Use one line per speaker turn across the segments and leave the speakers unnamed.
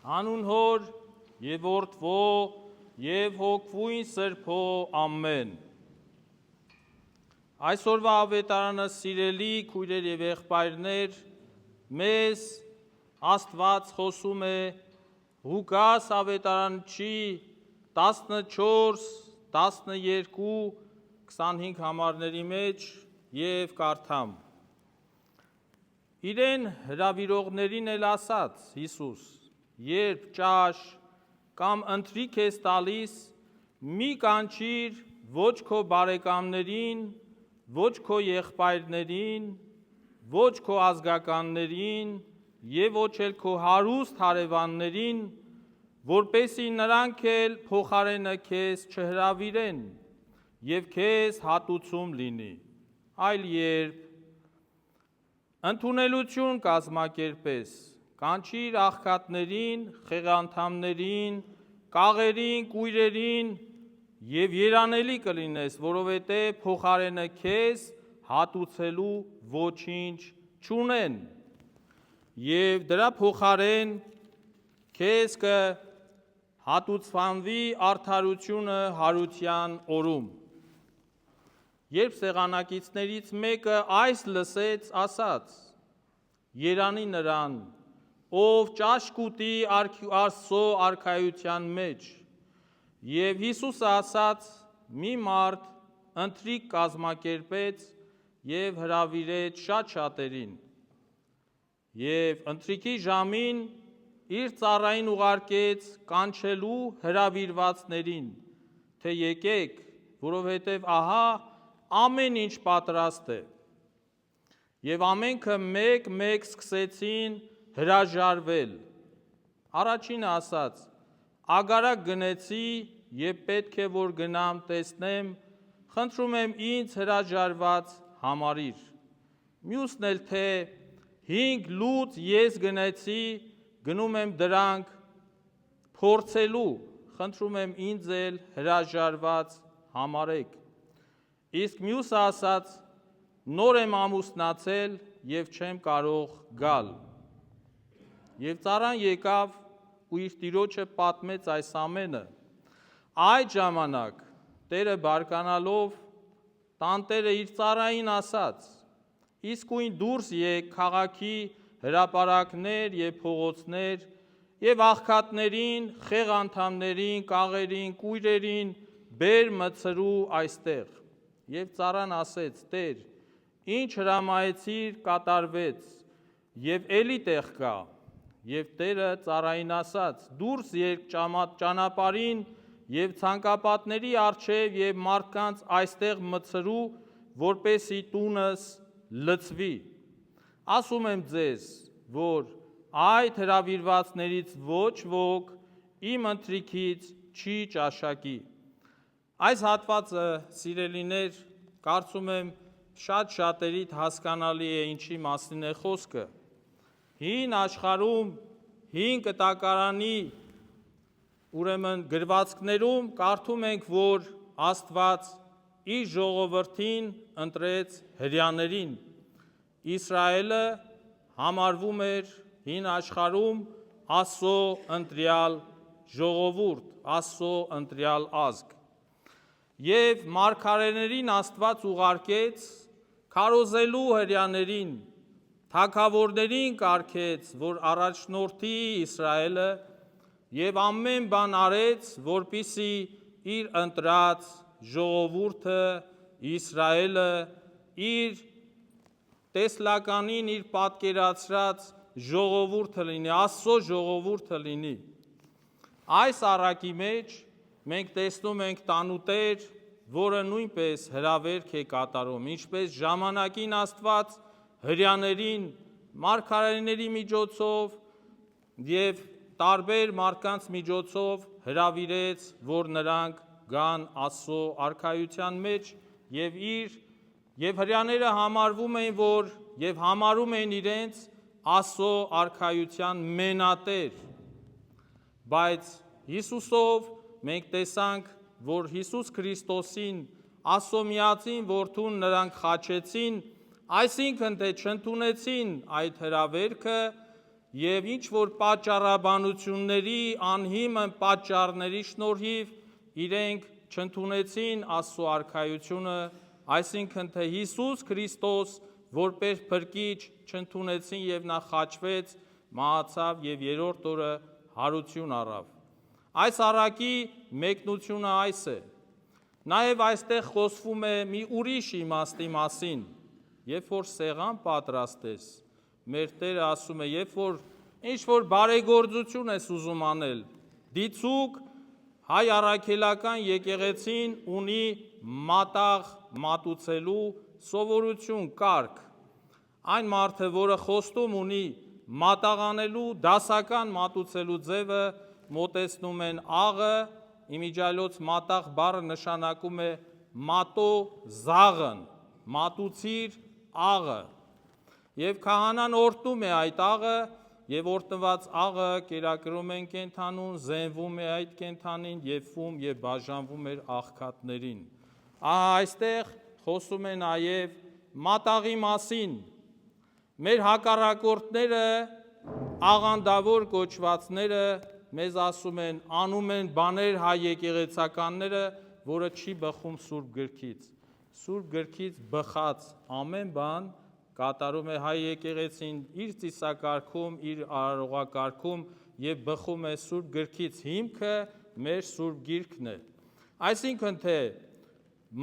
Հանուն Հոր եւ Որդվո եւ Հոգվույն Սրբո ամեն։ Այսօրվա ավետարանը սիրելի քույրեր եւ եղբայրներ, մեզ Աստված խոսում է Ղուկաս ավետարանչի 14, 12, 25 համարների մեջ եւ կարդամ։ Իրեն հրավիրողներին էլ ասաց Հիսուս. երբ ճաշ կամ ընթրիք ես տալիս, մի կանչիր ոչ քո բարեկամներին, ոչ քո եղբայրներին, ոչ քո ազգականներին եւ ոչ էլ քո հարուստ հարևաններին, որպեսզի նրանք էլ փոխարենը քեզ չհրավիրեն եւ քեզ հատուցում լինի, այլ երբ ընդունելություն կազմակերպես, կանչիր աղքատներին, խեղանդամներին, կաղերին, կույրերին եւ երանելի կլինես, որովհետեւ փոխարենը քեզ հատուցելու ոչինչ չունեն, եւ դրա փոխարեն քեզ կհատուցվի արդարությունը հարության օրում։ Երբ սեղանակիցներից մեկը այս լսեց, ասաց. երանի նրան, ով ճաշ կուտի Աստծո արքայության մեջ, եւ Հիսուսը ասաց. մի մարդ ընթրիք կազմակերպեց եւ հրավիրեց շատ շատերին, եւ ընթրիքի ժամին իր ծառային ուղարկեց կանչելու հրավիրվածներին, թե եկեք, որովհետեւ ահա ամեն ինչ պատրաստ է, եւ ամենքը մեկ-մեկ սկսեցին հրաժարվել։ Առաջինը ասաց. ագարակ գնեցի եւ պետք է որ գնամ տեսնեմ, խնդրում եմ ինձ հրաժարված համարիր։ Մյուսն էլ թե 5 լուծ ես գնեցի, գնում եմ դրանք փորձելու, խնդրում եմ ինձ էլ հրաժարված համարեք։ Իսկ մյուսը ասաց. նոր եմ ամուսնացել եւ չեմ կարող գալ։ Եվ ծառան եկավ ու իր տիրոջը պատմեց այս ամենը։ Այդ ժամանակ տերը բարկանալով տանտերը իր ծառային ասաց. իսկույն դուրս եկ քաղաքի հրապարակներ եւ փողոցներ եւ աղքատներին, խեղանդամներին, կաղերին, կույրերին բեր մցրու այստեղ։ Եվ ծառան ասեց. Տեր, ինչ հրամայեցիր կատարվեց, եւ էլի տեղ կա։ Եվ Տերը ծառային ասաց. դուրս երկ ճանապարհին եւ ցանկապատների առջեւ եւ մարդկանց այստեղ մցրու, որպեսի տունս լցվի։ Ասում եմ ձեզ, որ այդ հրավիրվածներից ոչ ոք իմ ընթրիքից չի ճաշակի։ Այս հատվածը, սիրելիներ, կարծում եմ շատ շատերիդ հասկանալի է ինչի մասին է խոսքը։ Հին աշխարհում, հին կտակարանի ուրեմն գրվածքներում կարդում ենք, որ Աստված իր ժողովրդին ընտրեց հրեաներին։ Իսրայելը համարվում էր հին աշխարհում Աստծո ընտրյալ ժողովուրդ, Աստծո ընտրյալ ազգ։ Եվ մարգարեներին Աստված ուղարկեց քարոզելու հրեաներին, թագավորներին կարգեց, որ առաջնորդի Իսրայելը եւ ամեն բան արեց, որպիսի իր ընտրած ժողովուրդը Իսրայելը իր տեսլականին իր պատկերացրած ժողովուրդը լինի, Աստծո ժողովուրդը լինի։ Այս առակի մեջ մենք տեսնում ենք տանուտեր, որը նույնպես հրավերք է կատարում, ինչպես ժամանակին Աստված հրեաներին մարգարեների միջոցով եւ տարբեր մարդկանց միջոցով հրավիրեց, որ նրանք գան Աստծո արքայության մեջ եւ հրեաները համարվում էին, որ եւ համարում էին իրենց Աստծո արքայության մենատեր, բայց Հիսուսով մենք տեսանք, որ Հիսուս Քրիստոսին, Աստծո միածին որդուն նրանք խաչեցին, այսինքն թե չընդունեցին այդ հրավերքը եւ ինչ որ պատճառաբանությունների անհիմն պատճառների շնորհիվ իրենք չընդունեցին Աստծո արքայությունը, այսինքն թե Հիսուս Քրիստոս որպես փրկիչ չընդունեցին եւ նա խաչվեց, մահացավ եւ երրորդ օրը հարություն առավ։ Այս առակի մեկնությունը այս է։ Նաեւ այստեղ խոսվում է մի ուրիշ իմաստի մասին, երբ որ սեղան պատրաստես, մեր Տերը ասում է, երբ որ ինչ-որ բարեգործություն ես ուզում անել, դիցուկ հայ առաքելական եկեղեցին ունի մատաղ մատուցելու սովորություն, կարգ։ Այն մարդը, որը խոստում ունի մատաղանելու, դասական մատուցելու ձևը, մոտեցնում են աղը, իմիջիայլոց մատաղ բառը նշանակում է մատո զաղն, մատուցիր աղը։ Եվ քահանան օրհնում է այդ աղը, եւ օրտնված աղը կերակրում են կենդանուն, զենվում է այդ կենդանին եւ ֆում եւ բաժանվում էր աղքատներին։ Այստեղ խոսում է նաեւ մատաղի մասին։ Մեր հակառակորդները, աղանդավոր կոչվածները մեզ ասում են, անում են բաներ հայ եկեղեցականները, որը չի բխում Սուրբ Գրքից։ Սուրբ Գրքից բխած ամեն բան կատարում է հայ եկեղեցին իր ծիսակարգում, իր արարողակարգում եւ բխում է Սուրբ Գրքից, հիմքը մեր Սուրբ Գիրքն է։ Այսինքն թե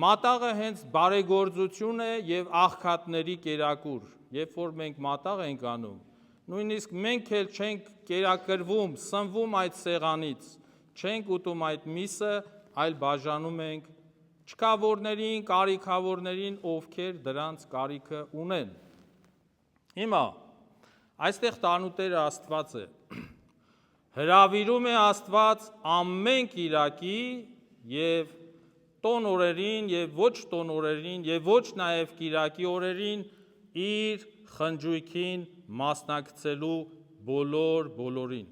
մատաղը հենց բարեգործություն է եւ աղքատների կերակուր, երբ որ մենք մատաղ ենք անում, նույնիսկ մենք էլ չենք կերակրվում, սնվում այդ սեղանից, չենք ուտում այդ միսը, այլ բաժանում ենք չքավորներին, կարիքավորներին, ովքեր դրանց կարիքը ունեն։ Հիմա այստեղ տանուտերը Աստված է։ Հրավիրում է Աստված ամեն կիրակի եւ տոն օրերին եւ ոչ տոն օրերին եւ ոչ նաեւ կիրակի օրերին իր խնջույքին մասնակցելու բոլորին։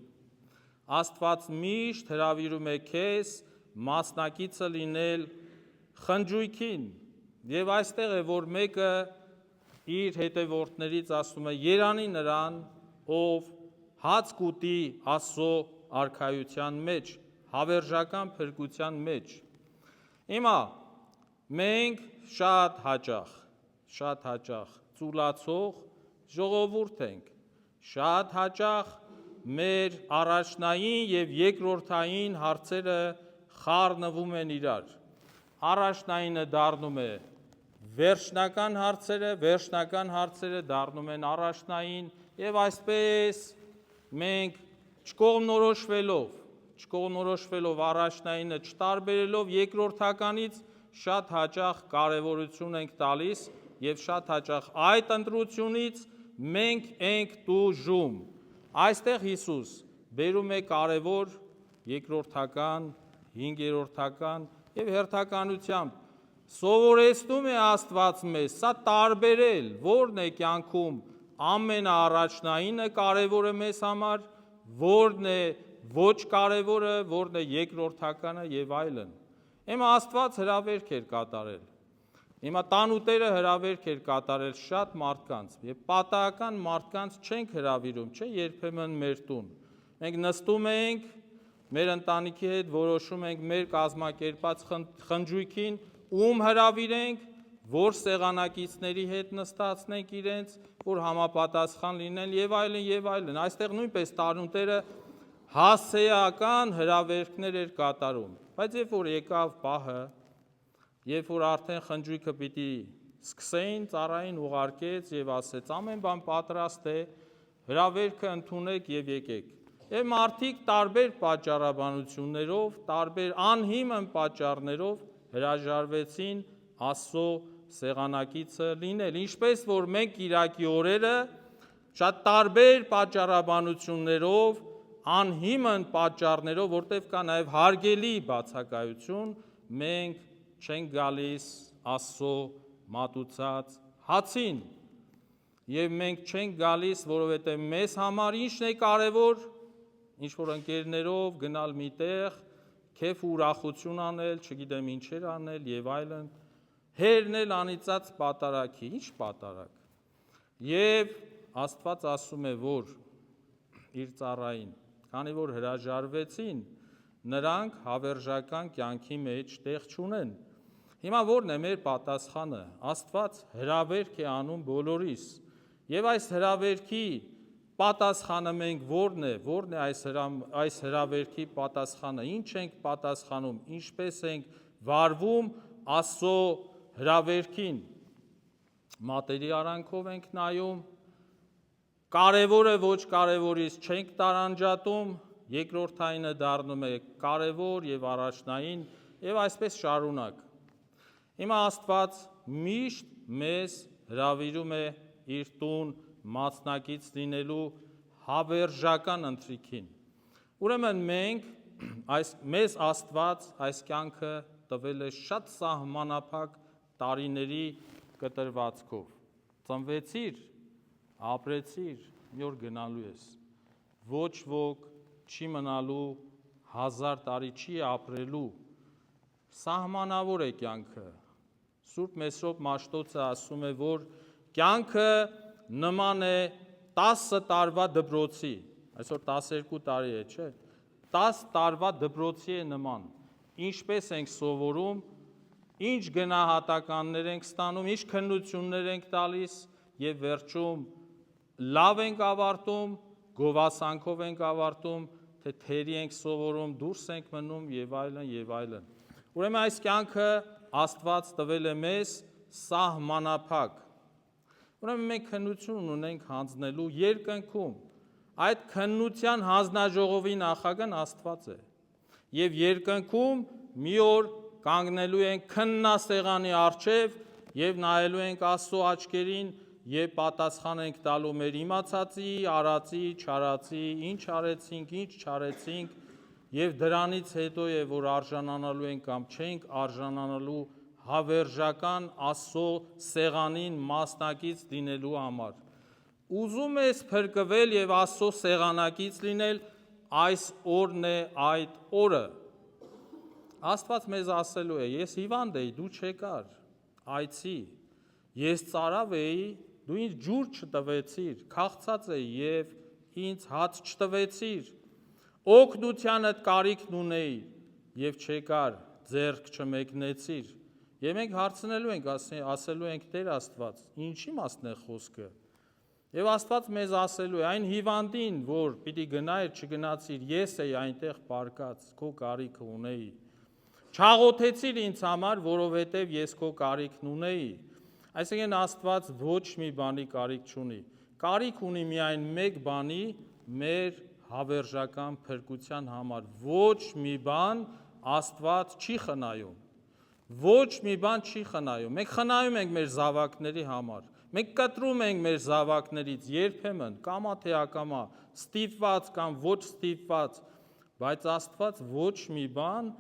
Աստված միշտ հրավիրում է քեզ մասնակիցը լինել խնջույքին եւ այստեղ է, որ մեկը իր հետևորդներից ասում է. «Երանի նրան, ով հաց կուտի Աստծո արքայության մեջ, հավերժական փրկության մեջ»։ Հիմա մենք շատ հաճախ ծուլացող ժողովուրդ ենք, շատ հաճախ մեր առաջնային եւ երկրորդային հարցերը խառնվում են իրար։ Առաջնայինը դառնում է վերջնական հարցերը, վերջնական հարցերը դառնում են առաջնային եւ այսպես մենք չկողմնորոշվելով առաջնայինը չտարբերելով երկրորդականից շատ հաճախ կարևորություն ենք տալիս եւ շատ հաճախ այդ ընտրությունից մենք ենք տուժում։ Այստեղ Հիսուս բերում է կարևոր երկրորդական, հինգերորդական եւ հերթականությամբ սովորեցնում է Աստված մեզ սա տարբերել, որն է կյանքում ամենաառաջնայինը կարևորը մեզ համար, որն է ոչ կարևորը, որն է երկրորդականը եւ այլն։ Հիմա Աստված հրավերք էր կատարել։ Հիմա տանուտերը հրավերք էր կատարել շատ մարդկանց եւ պատահական մարդկանց չենք հրավիրում, չէ, երբեմն մեր տուն։ Մենք նստում ենք, մեր ընտանիքի հետ որոշում ենք մեր կազմակերպած խնջույքին, ում հրավիրենք, որ սեղանակիցների հետ նստացնենք իրենց, որ համապատասխան լինեն եւ այլն եւ այլն։ Այստեղ նույնպես տանուտերը հասցեական հրավերքներ էր կատարում, բայց երբ որ եկավ պահը, երբ որ արդեն խնջույքը պիտի սկսեին, ծառային ուղարկեց եւ ասեց ամեն բան պատրաստ է, հրավերքը ընդունեք եւ եկեք։ Եվ մարդիկ տարբեր պատճառաբանություններով, տարբեր անհիմն պատճառներով հրաժարվեցին Աստծո սեղանակիցը լինել, ինչպես որ մենք Կիրակի օրերը շատ տարբեր պատճառաբանություններով, անհիմն պատճառներով, որտեղ կա նաեւ հարգելի բացակայություն, մենք չենք գալիս Աստծո մատուցած հացին եւ մենք չենք գալիս, որովհետեւ մեզ համար ինչն է կարեւոր, ինչ որ ընկերներով գնալ միտեղ, քեֆ ու ուրախություն անել, չգիտեմ ինչեր անել եւ այլն, հերնել անիծած պատարագի, ինչ պատարագ։ Եվ Աստված ասում է, որ իր ծառային, քանի որ հրաժարվեցին, նրանք հավերժական կյանքի մեջ տեղ չունեն։ Հիմա ո՞րն է մեր պատասխանը։ Աստված հրավերք է անում բոլորիս, եւ այս հրավերքի պատասխանը մենք ո՞րն է, ո՞րն է այս հրավերքի պատասխանը, ինչ ենք պատասխանում, ինչպես ենք վարվում Աստծո հրավերքին։ Մատերի արանքով ենք նայում, կարևորը ոչ կարևորից չենք տարանջատում, երկրորդայինը դառնում է կարևոր եւ առաջնային եւ այսպես շարունակ։ Հիմա Աստված միշտ մեզ հրավիրում է իր տուն մասնակից լինելու հավերժական ընթրիքին։ Ուրեմն մեզ Աստված այս կյանքը տվել է շատ սահմանափակ տարիների կտրվածքով։ Ծնվեցիր, ապրեցիր, մի օր գնալու ես։ Ոչ ոք չի մնալու, 1000 տարի չի ապրելու, սահմանավոր է կյանքը։ Սուրբ Մեսրոպ Մաշտոցը ասում է, որ կյանքը նման է 10 տարվա դպրոցի, այսօր 12 տարի է, չէ, 10 տարվա դպրոցի է նման, ինչպես ենք սովորում, ինչ գնահատականներ ենք ստանում, ինչ քննություններ ենք տալիս և վերջում լավ ենք ավարտում, գովասանքով ենք ավարտում, թե թերի ենք սովորում, դուրս ենք մնում և այլն և այլն։ Ուրեմն այս կյանքը Աստված տվել է մեզ սահմանափակ։ Ուրեմն մենք քննություն ունենք հանձնելու երկնքում։ Այդ քննության հանձնաժողովի նախագահն Աստված է։ Եվ երկնքում մի օր կանգնելու ենք քննասեղանի առջև և նայելու ենք Աստծո աչքերին և պատասխան ենք տալու մեր իմացածի, արածի, չարածի, ինչ արեցինք, ինչ չարեցինք և դրանից հետո է, որ արժանանալու ենք կամ չենք արժանանալու հավերժական Աստծո սեղանին մասնակից լինելու համար։ Ուզում ես փրկվել և Աստծո սեղանակից լինել, այս օրն է այդ օրը։ Աստված մեզ ասելու է, ես հիվանդ էի, դու չեկար, այցի, ես ծարավ էի, դու ինձ ջուր չտվեցիր, քաղցած էի և ինձ հաց չտվեցիր, օգնությանդ կարիքն ունեի և չեկար, ձեռք չմեկնեցիր։ Եվ մենք հարցնելու ենք, ասելու ենք Տեր Աստված, ինչի մասն է խոսքը։ Եվ Աստված մեզ ասելու է, այն հիվանդին, որ պիտի գնայր, չգնացիր, ես էի այնտեղ պառկած, քո կարիքը ունեի։ Չաղոթեցիր ինձ համար, որովհետև ես քո կարիքն ունեի։ Այսինքն Աստված ոչ մի բանի կարիք չունի։ Կարիք ունի միայն մեկ բանի, մեր հավերժական փրկության համար։ Ոչ մի բան Աստված չի խնայում։ Ոչ մի բան չի խնայում։ Մենք խնայում ենք մեր զավակների համար։ Մենք կտրում ենք մեր զավակներից երբեմն, կամա թե ակամա, ստիպված կամ ոչ ստիպված, բայց Աստված ոչ մի բան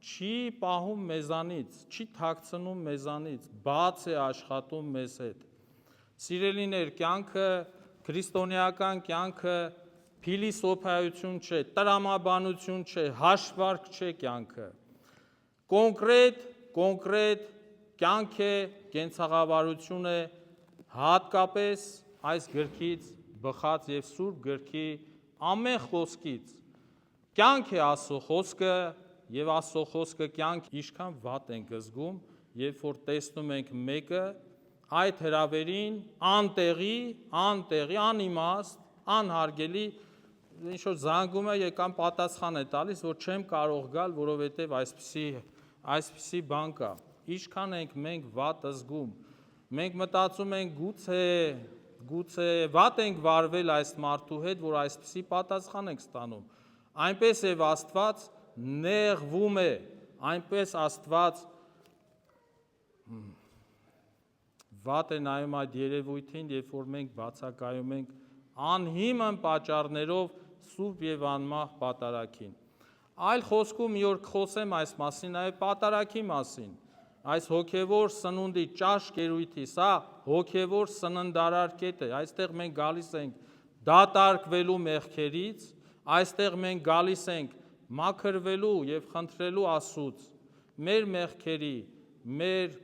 չի պահում մեզանից, չի թաքցնում մեզանից, բաց է աշխատում մեզ հետ։ Սիրելիներ, կյանքը, քրիստոնեական կյանքը փիլիսոփայություն չէ, տրամաբանություն չէ, հաշվարկ չէ կյանքը։ Կոնկրետ կյանք է, կենցաղավարություն է, հատկապես այս գրքից բխած և Սուրբ գրքի ամեն խոսքից։ Կյանք է Աստծո խոսքը և Աստծո խոսքը կյանք, ինչքան վատ ենք զգում, երբ որ տեսնում ենք մեկը այդ հրավերին անտեղի, անիմաստ, անհարգելի, ինչ-որ զանգում է կամ պատասխան է տալիս, որ չեմ կարող գալ, որովհետև այսպիսի բան կա։ Ինչքան ենք մենք վատ զգում։ Մենք մտածում ենք գուցե վատ ենք վարվել այս մարդու հետ, որ այսպիսի պատասխան ենք ստանում։ Այնպես և Աստված նեղվում է, այնպես Աստված վատ է նայում այդ երևույթին, երբ որ մենք բացակայում ենք անհիմն պատճառներով սուրբ և անմահ պատարագին։ Այլ խոսքում մի օր կխոսեմ այս մասին, նաև պատարագի մասին, այս հոգևոր սնունդի ճաշ կերույթի, սա հոգևոր սննդարար կետ է, այստեղ մենք գալիս ենք դատարկվելու մեղքերից, այստեղ մենք գալիս ենք մաքրվելու և խնդրելու Աստծուց մեր մեղքերի, մեր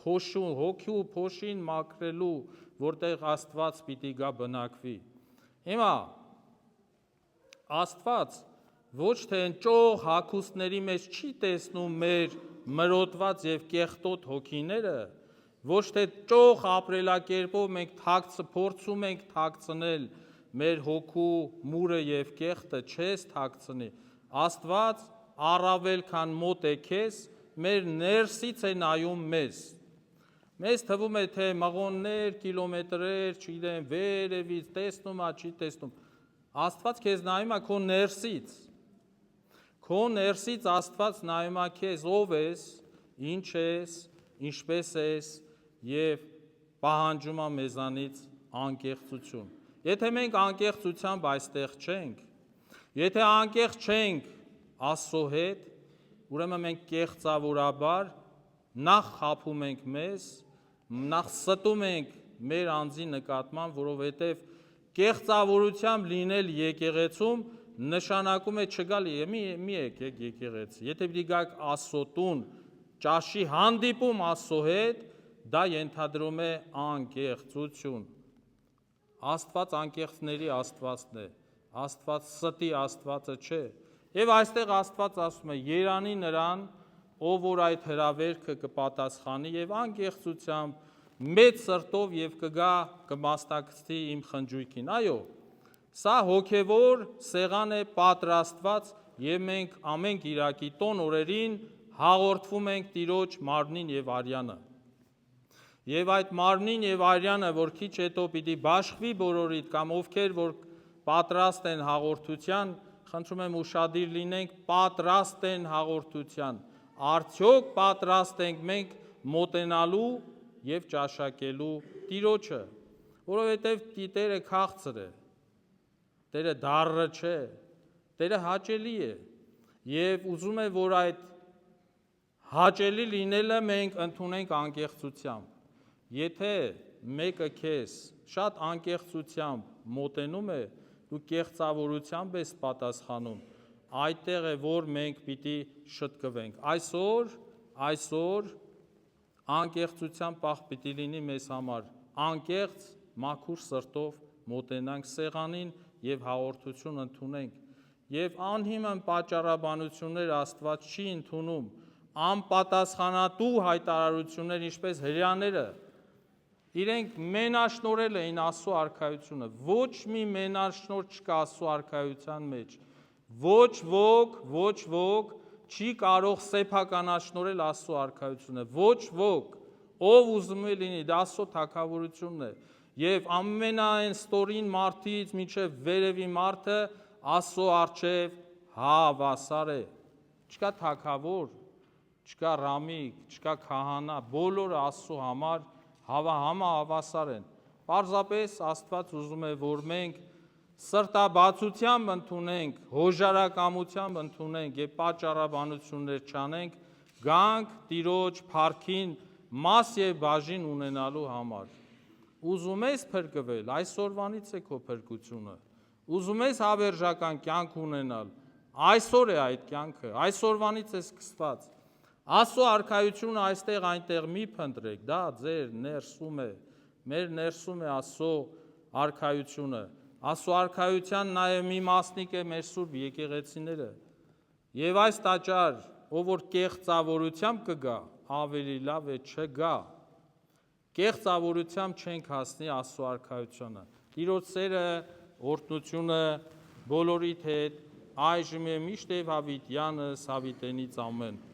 հոգու փոշին մաքրելու, որտեղ Աստված պիտի գա բնակվի։ Հիմա Աստված ոչ թե ճոխ հագուստների մեջ չի տեսնում մեր մրոտված եւ կեղտոտ հոգիները, ոչ թե ճոխ ապրելակերպով մենք փորձում ենք թաքցնել մեր հոգու մուրը եւ կեղտը, չես թաքցնի։ Աստված առավել քան մոտ է քեզ, մեր ներսից է նայում մեզ։ Մեզ թվում է, թե մղոններ, կիլոմետրեր, չգիտեմ, վերևից տեսնում է, չի տեսնում։ Աստված քեզ նայում է քո ներսից։ Քո ներսից Աստված նայում է քեզ, ով ես, ինչ ես, ինչպես ես եւ պահանջում է մեզանից անկեղծություն։ Եթե մենք անկեղծությամբ այստեղ չենք, եթե անկեղծ չենք Աստծո հետ, ուրեմն մենք կեղծավորաբար նախ խաբում ենք մեզ, նախ ստում ենք մեր անձի նկատմամբ, որովհետև կեղծավորությամբ լինել եկեղեցում նշանակում է չգալ, մի եկեք եկեղեցի։ Եթե պիտի գաք Աստծո տուն, ճաշի հանդիպում Աստծո հետ, դա ենթադրում է անկեղծություն։ Աստված անկեղծների Աստվածն է, Աստված ստի Աստվածը չէ։ Եվ այստեղ Աստված ասում է. երանի նրան, ով որ այդ հրավերքը կպատասխանի եւ անկեղծությամբ մեծ սրտով եւ կգա կմաստակցի իմ խնջույքին։ Այո, սա հոգևոր սեղան է պատրաստված եւ մենք ամեն Կիրակի տոն օրերին հաղորդվում ենք Տիրոջ մարմնին եւ արյանը։ Եվ այդ մարմնին եւ արյանը, որ քիչ հետո պիտի բաշխվի բոլորիդ կամ ովքեր որ պատրաստ են հաղորդության, խնդրում եմ ուշադիր լինենք, պատրաստ են հաղորդության։ Արդյոք պատրաստ ենք մենք մոտենալու եւ ճաշակելու Տիրոջը, որովհետեւ Տերը քաղցր է, Տերը դառը չէ, Տերը հաճելի է եւ ուզում է, որ այդ հաճելի լինելը մենք ընդունենք անկեղծությամբ։ Եթե մեկը քեզ շատ անկեղծությամբ մոտենում է, դու կեղծավորությամբ ես պատասխանում, այդտեղ է, որ մենք պիտի շտկվենք։ Այսօր անկեղծության պահ պիտի լինի մեզ համար, անկեղծ մաքուր սրտով մոտենանք սեղանին եւ հաղորդություն ընդունենք։ Եվ անհիմն պատճառաբանություններ Աստված չի ընդունում, անպատասխանատու հայտարարություններ, ինչպես հրեաները, իրենք մենաշնորհել էին Աստծո արքայությունը, ոչ մի մենաշնորհ չկա Աստծո արքայության մեջ, ոչ ոք չի կարող սեփականաշնորհել Աստծո արքայությունը, ոչ ոք, ով ուզում է լինի, դա Աստծո թագավորությունն է, եւ ամենայն ստորին մարդից մինչեւ վերևի մարդը Աստծո առջև հավասար է, չկա թագավոր, չկա ռամիկ, չկա քահանա, բոլորը Աստծո համար համահավասար են։ Պարզապես Աստված ուզում է, որ մենք սրտաբացությամբ ընդունենք, հոժարակամությամբ ընդունենք եւ պատճառաբանություններ չանենք, գանք Տիրոջ փառքին մաս եւ բաժին ունենալու համար։ Ուզում ես փրկվել, այսօրվանից է քո փրկությունը։ Ուզում ես հավերժական կյանք ունենալ, այսօր է այդ կյանքը, այսօրվանից է սկսված։ Աստծո արքայությունը այստեղ այնտեղ մի փնտրեք, դա ձեր ներսում է, մեր ներսում է Աստծո արքայությունը։ Աստծո արքայության նաև մի մասնիկ է մեր սուրբ եկեղեցիները։ Եվ այս տաճար, ով որ կեղծավորությամբ կգա, ավելի լավ է չգա։ Կեղծավորությամբ չենք հասնի Աստծո արքայությանը։ Տիրոջ սերը, օրհնությունը բոլորիդ հետ այժմ է միշտ եւ հավիտյանս հավիտենից ամեն։